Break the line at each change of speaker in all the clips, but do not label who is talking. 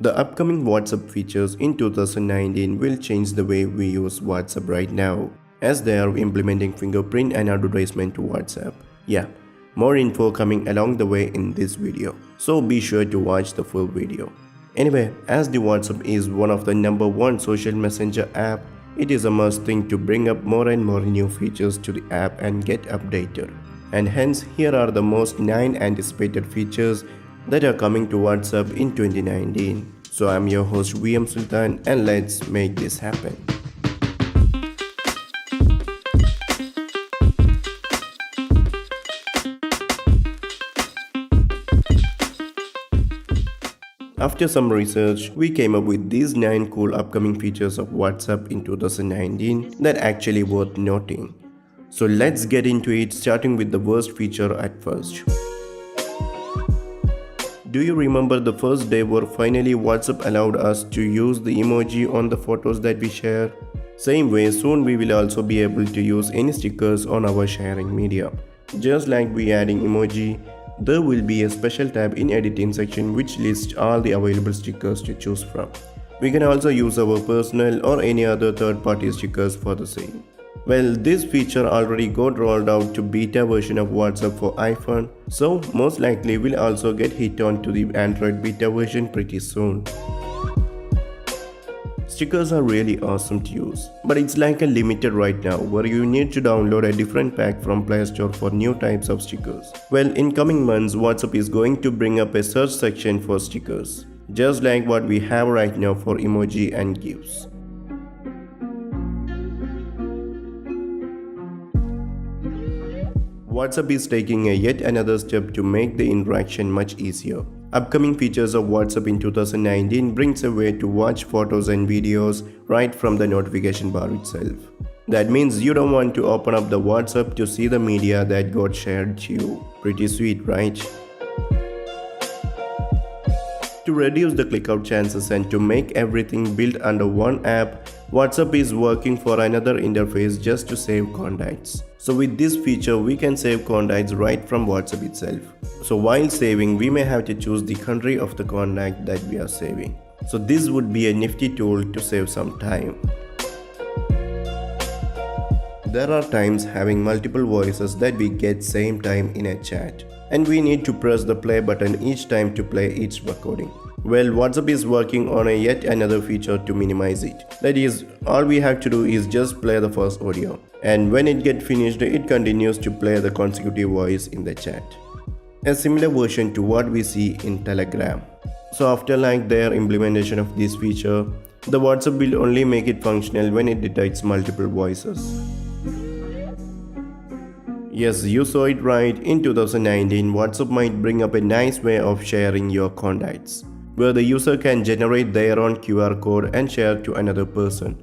The upcoming WhatsApp features in 2019 will change the way we use WhatsApp right now, as they are implementing fingerprint and advertisement to WhatsApp. Yeah, more info coming along the way in this video, so be sure to watch the full video. Anyway, as the WhatsApp is one of the #1 social messenger app, it is a must thing to bring up more and more new features to the app and get updated. And hence, here are the most 9 anticipated features that are coming to WhatsApp in 2019. So I'm your host vmsulthan, and let's make this happen. After some research, we came up with these 9 cool upcoming features of WhatsApp in 2019 that actually worth noting. So let's get into it, starting with the worst feature at first. Do you remember the first day where finally WhatsApp allowed us to use the emoji on the photos that we share? Same way, soon we will also be able to use any stickers on our sharing media. Just like we adding emoji, there will be a special tab in editing section which lists all the available stickers to choose from. We can also use our personal or any other third-party stickers for the same. Well, this feature already got rolled out to beta version of WhatsApp for iPhone, so most likely will also get hit on to the Android beta version pretty soon. Stickers are really awesome to use, but it's like a limited right now where you need to download a different pack from Play Store for new types of stickers. Well, in coming months, WhatsApp is going to bring up a search section for stickers, just like what we have right now for emoji and GIFs. WhatsApp is taking yet another step to make the interaction much easier. Upcoming features of WhatsApp in 2019 brings a way to watch photos and videos right from the notification bar itself. That means you don't want to open up the WhatsApp to see the media that got shared to you. Pretty sweet, right? To reduce the clickout chances and to make everything built under one app, WhatsApp is working for another interface just to save contacts. So with this feature, we can save contacts right from WhatsApp itself. So while saving, we may have to choose the country of the contact that we are saving. So this would be a nifty tool to save some time. There are times having multiple voices that we get same time in a chat, and we need to press the play button each time to play each recording. Well, WhatsApp is working on yet another feature to minimize it. That is, all we have to do is just play the first audio, and when it gets finished, it continues to play the consecutive voice in the chat. A similar version to what we see in Telegram. So after their implementation of this feature, the WhatsApp will only make it functional when it detects multiple voices. Yes, you saw it right. In 2019, WhatsApp might bring up a nice way of sharing your contacts, where the user can generate their own QR code and share to another person.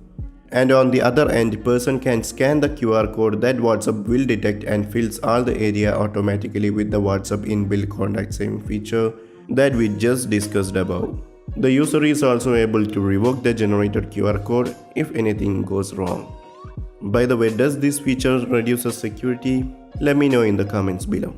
And on the other end, the person can scan the QR code that WhatsApp will detect and fills all the area automatically with the WhatsApp inbuilt contact saving feature that we just discussed above. The user is also able to revoke the generated QR code if anything goes wrong. By the way, does this feature reduce security? Let me know in the comments below.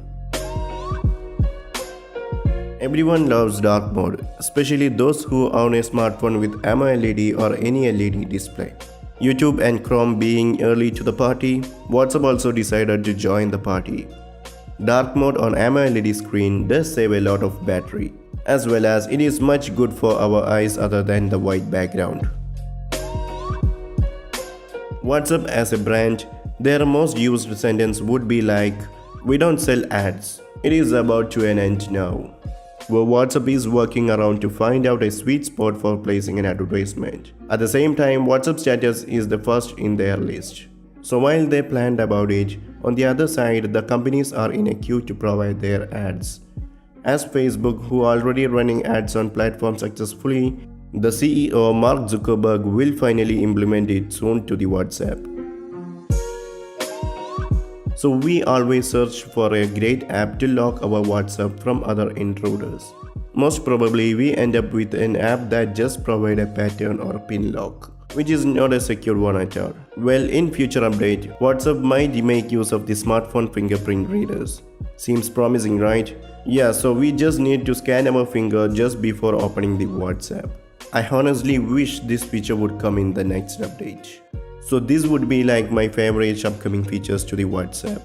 Everyone loves dark mode, especially those who own a smartphone with AMOLED or any LED display. YouTube and Chrome being early to the party, WhatsApp also decided to join the party. Dark mode on AMOLED screen does save a lot of battery, as well as it is much good for our eyes other than the white background. WhatsApp as a brand, their most used sentence would be like, "We don't sell ads. It is about to an end now." Where WhatsApp is working around to find out a sweet spot for placing an advertisement. At the same time, WhatsApp status is the first in their list. So while they planned about it, on the other side, the companies are in a queue to provide their ads. As Facebook, who are already running ads on platforms successfully, the CEO Mark Zuckerberg will finally implement it soon to the WhatsApp. So we always search for a great app to lock our WhatsApp from other intruders. Most probably we end up with an app that just provides a pattern or pin lock, which is not a secure one at all. Well, in future update, WhatsApp might make use of the smartphone fingerprint readers. Seems promising, right? Yeah, so we just need to scan our finger just before opening the WhatsApp. I honestly wish this feature would come in the next update. So this would be like my favorite upcoming features to the WhatsApp.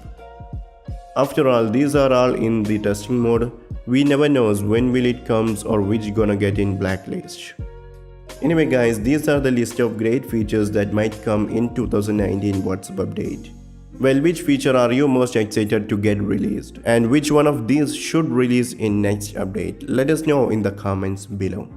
After all, these are all in the testing mode. We never knows when will it comes or which gonna get in blacklist. Anyway guys, these are the list of great features that might come in 2019 WhatsApp update. Well, which feature are you most excited to get released? And which one of these should release in next update? Let us know in the comments below.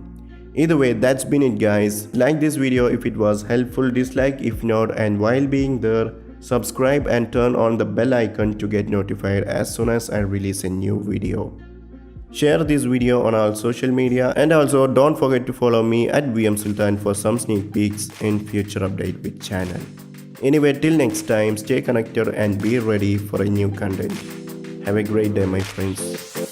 Either way, that's been it guys. Like this video if it was helpful, dislike if not, and while being there, subscribe and turn on the bell icon to get notified as soon as I release a new video. Share this video on all social media, and also don't forget to follow me at vmsulthan for some sneak peeks in future update with channel. Anyway, till next time, stay connected and be ready for a new content. Have a great day my friends.